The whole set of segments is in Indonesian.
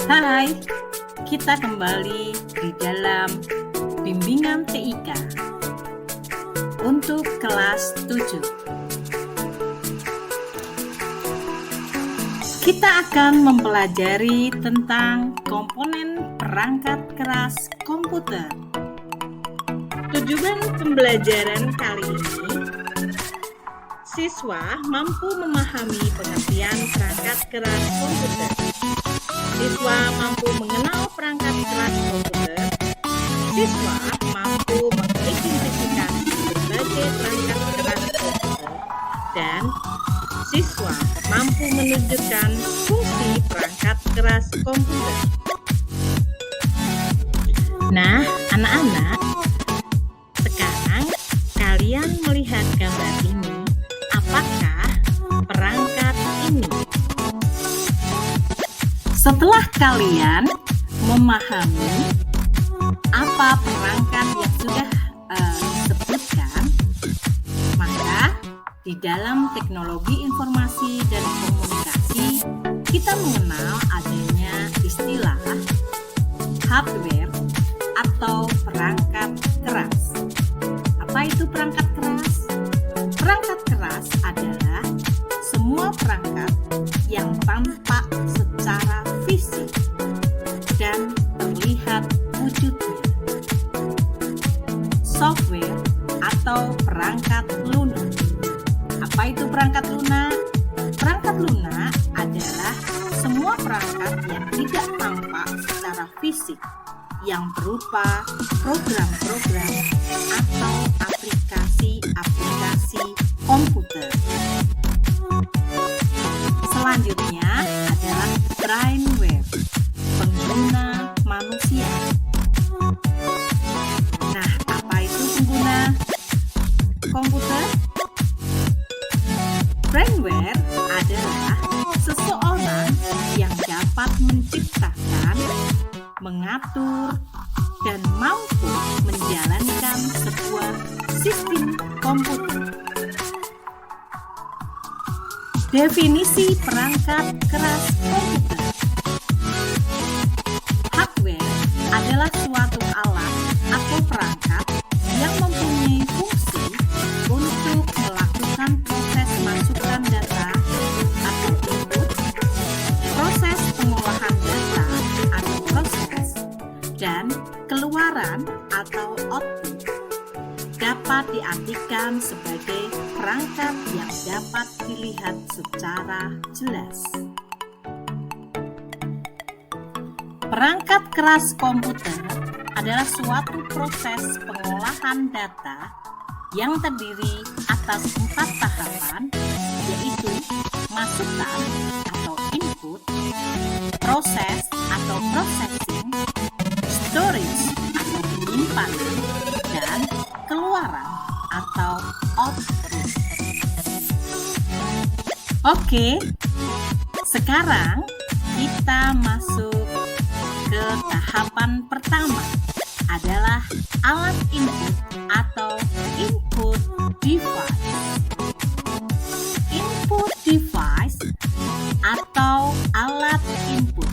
Hai, kita kembali di dalam bimbingan TIK untuk kelas 7. Kita akan mempelajari tentang komponen perangkat keras komputer. Tujuan pembelajaran kali ini, siswa mampu memahami pengertian perangkat keras komputer. Siswa mampu mengenal perangkat keras komputer. Siswa mampu mengidentifikasi berbagai perangkat keras komputer. Dan siswa mampu menunjukkan fungsi perangkat keras komputer. Nah, anak-anak, sekarang kalian melihat gambar ini. Apakah perangkat ini? Setelah kalian memahami apa perangkat yang sudah disebutkan, maka di dalam teknologi informasi dan komunikasi kita mengenal adanya istilah hardware atau perangkat keras. Apa itu perangkat keras? Perangkat keras adalah semua perangkat yang tampak secara fisik dan terlihat wujudnya. Software atau perangkat lunak. Apa itu perangkat lunak? Perangkat lunak adalah semua perangkat yang tidak tampak secara fisik, yang berupa program-program atau aplikasi-aplikasi komputer. Selanjutnya adalah brainware, pengguna manusia. Nah, apa itu pengguna komputer? Brainware adalah seseorang yang dapat menciptakan, mengatur, dan mampu menjalankan sebuah sistem komputer. Definisi perangkat keras komputer. Hardware adalah suatu alat atau perangkat yang mempunyai fungsi untuk melakukan proses masukan data atau input, proses pengolahan data atau proses, dan keluaran atau output. Dapat diartikan sebagai perangkat yang dapat dilihat secara jelas. Perangkat keras komputer adalah suatu proses pengolahan data yang terdiri atas 4 tahapan, yaitu masukan atau input, proses atau processing, storage atau penyimpanan, dan keluaran atau output. Oke, sekarang kita masuk ke tahapan pertama, adalah alat input atau input device. Input device atau alat input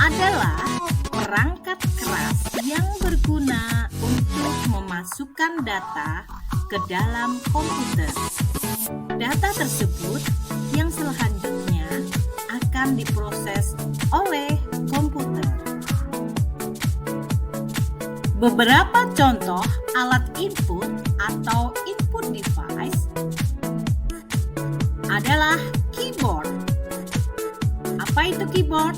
adalah perangkat keras yang berguna untuk memasukkan data ke dalam komputer. Data tersebut yang selanjutnya akan diproses oleh komputer. Beberapa contoh alat input atau input device adalah keyboard. Apa itu keyboard?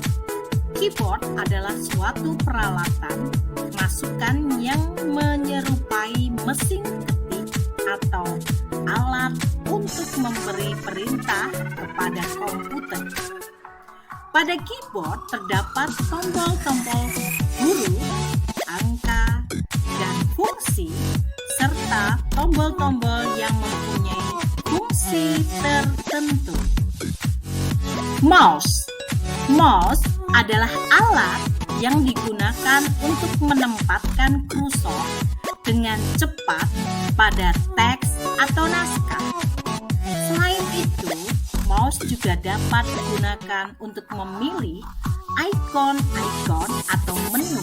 Keyboard adalah suatu peralatan masukan yang menyerupai mesin ketik atau alat untuk memberi perintah kepada komputer. Pada keyboard terdapat tombol-tombol huruf, angka, dan fungsi, serta tombol-tombol yang mempunyai fungsi tertentu. Mouse. Mouse adalah alat yang digunakan untuk menempatkan kursor dengan cepat pada teks atau naskah. Selain itu, mouse juga dapat digunakan untuk memilih ikon-ikon atau menu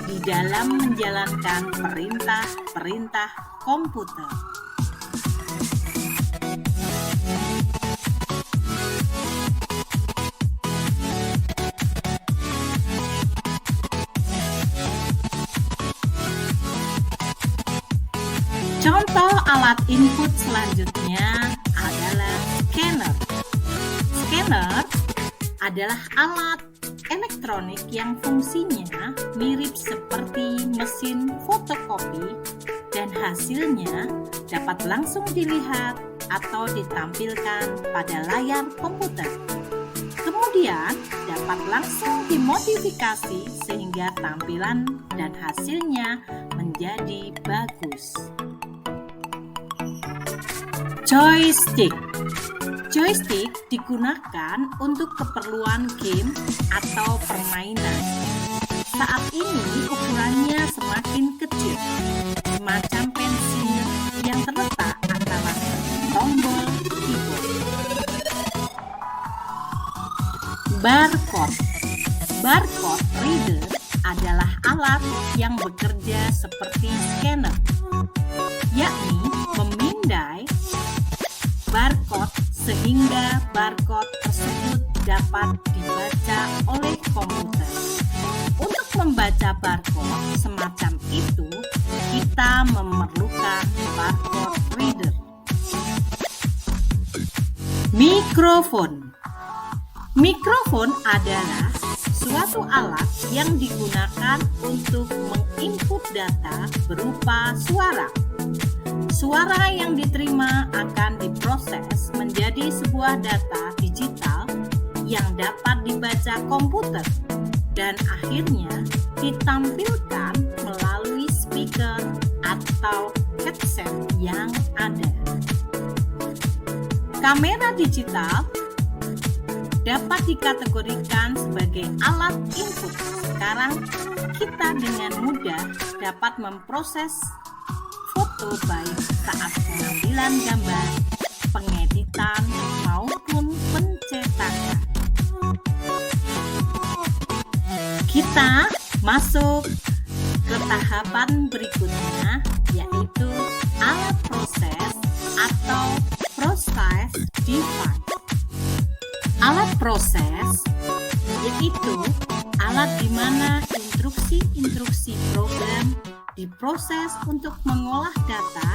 di dalam menjalankan perintah-perintah komputer. Contoh alat input selanjutnya adalah scanner. Scanner adalah alat elektronik yang fungsinya mirip seperti mesin fotokopi dan hasilnya dapat langsung dilihat atau ditampilkan pada layar komputer. Kemudian dapat langsung dimodifikasi sehingga tampilan dan hasilnya menjadi bagus. Joystick. Joystick digunakan untuk keperluan game atau permainan. Saat ini ukurannya semakin kecil, semacam pensil yang terletak antara tombol keyboard. Barcode. Barcode reader adalah alat yang bekerja seperti scanner, yakni memindai barcode sehingga barcode tersebut dapat dibaca oleh komputer. Untuk membaca barcode semacam itu, kita memerlukan barcode reader. Mikrofon. Mikrofon adalah suatu alat yang digunakan untuk menginput data berupa suara. Suara yang diterima akan diproses menjadi sebuah data digital yang dapat dibaca komputer dan akhirnya ditampilkan melalui speaker atau headset yang ada. Kamera digital dapat dikategorikan sebagai alat input. Sekarang kita dengan mudah dapat memproses foto baik saat pengambilan gambar, pengeditan, maupun pencetakan. Kita masuk ke tahapan berikutnya, yaitu alat proses atau process device. Alat proses yaitu alat di mana instruksi-instruksi program diproses untuk mengolah data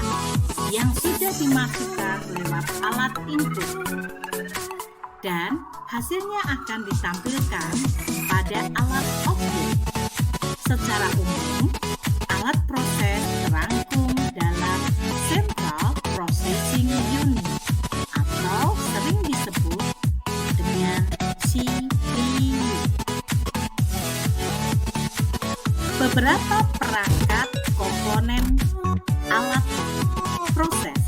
yang sudah dimasukkan lewat alat input dan hasilnya akan ditampilkan pada alat output. Secara umum, alat proses terangkum dalam Central Processing Unit atau sering disebut dengan CPU. Beberapa perangkat komponen alat proses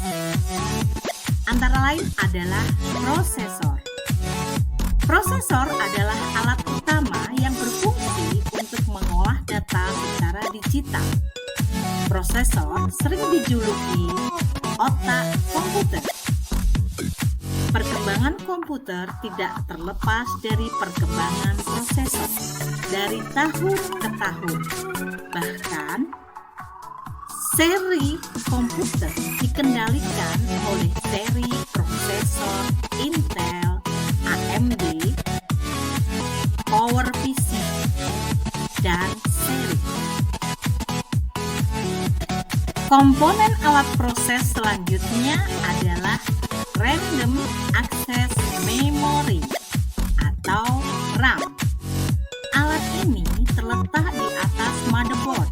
antara lain adalah prosesor. Prosesor adalah alat utama yang berfungsi untuk mengolah data secara digital. Prosesor sering dijuluki otak komputer. Perkembangan komputer tidak terlepas dari perkembangan prosesor dari tahun ke tahun. Bahkan, seri komputer dikendalikan oleh seri prosesor Intel, AMD, PowerPC, dan seri. Komponen alat proses selanjutnya adalah Random Access Memory atau RAM. Alat ini terletak di atas motherboard.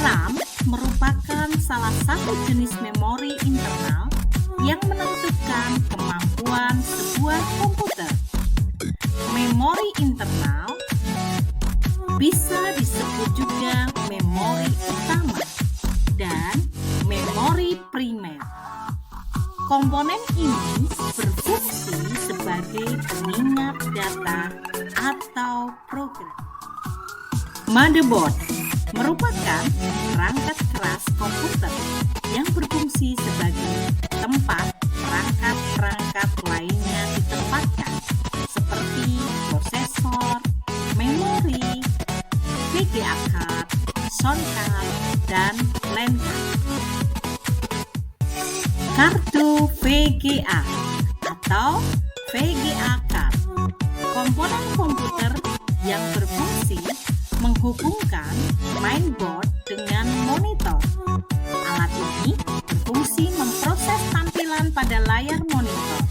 RAM merupakan salah satu jenis memori internal yang menentukan kemampuan sebuah komputer. Memori internal bisa disebut juga memori utama dan memori primer. Komponen ini berfungsi sebagai pengingat data atau program. Motherboard merupakan perangkat keras komputer yang berfungsi sebagai tempat perangkat-perangkat lainnya ditempatkan, seperti prosesor, dan LAN-card. Kartu VGA atau VGA card, komponen komputer yang berfungsi menghubungkan mainboard dengan monitor. Alat ini berfungsi memproses tampilan pada layar monitor.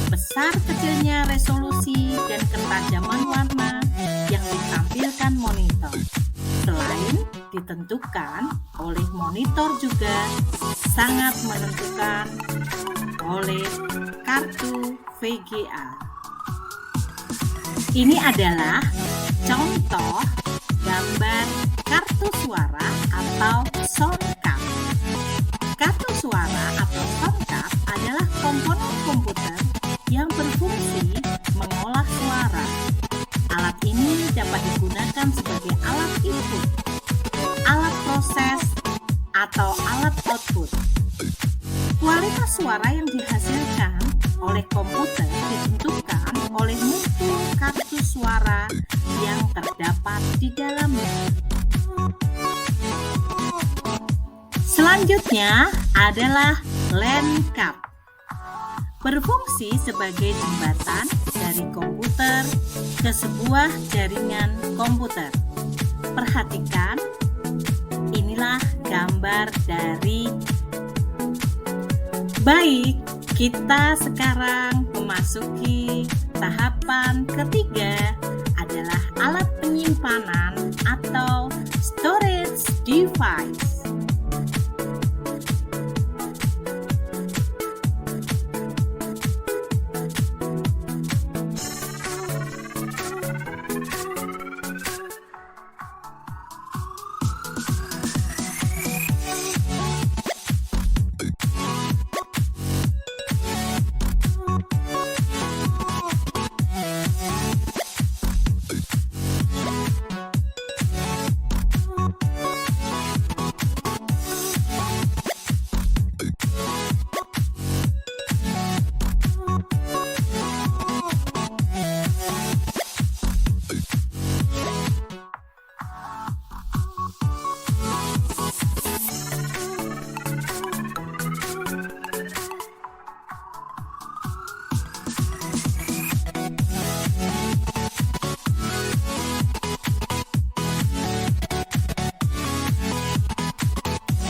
Besar kecilnya resolusi dan ketajaman warna yang ditampilkan monitor selain ditentukan oleh monitor juga sangat menentukan oleh kartu VGA. Ini adalah contoh gambar kartu suara atau sound card. Kartu suara atau sound card adalah komponen komputer yang berfungsi mengolah suara. Alat ini dapat digunakan sebagai alat input, alat proses, atau alat output. Kualitas suara yang dihasilkan oleh komputer ditentukan oleh mutu kartu suara yang terdapat di dalamnya. Selanjutnya adalah LAN card. Berfungsi sebagai jembatan dari komputer ke sebuah jaringan komputer. Perhatikan, inilah gambar dari. Baik, kita sekarang memasuki tahapan ketiga adalah alat penyimpanan atau storage device.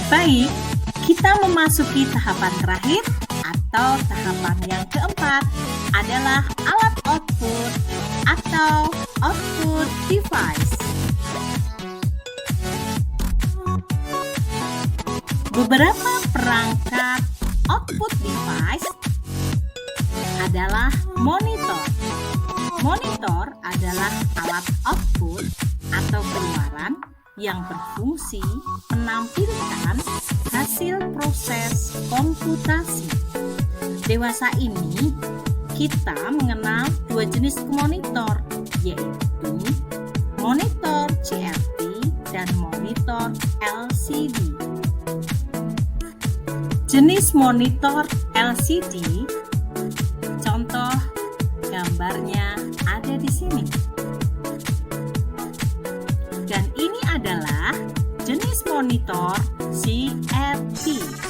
Baik, kita memasuki tahapan terakhir atau tahapan yang keempat adalah alat output atau output device. Beberapa perangkat output device adalah monitor. Monitor adalah alat output atau keluaran yang berfungsi menampilkan hasil proses komputasi. Dewasa ini kita mengenal dua jenis monitor, yaitu monitor CRT dan monitor LCD. Jenis monitor LCD, contoh gambarnya ada di sini. Dan ini adalah jenis monitor CRT.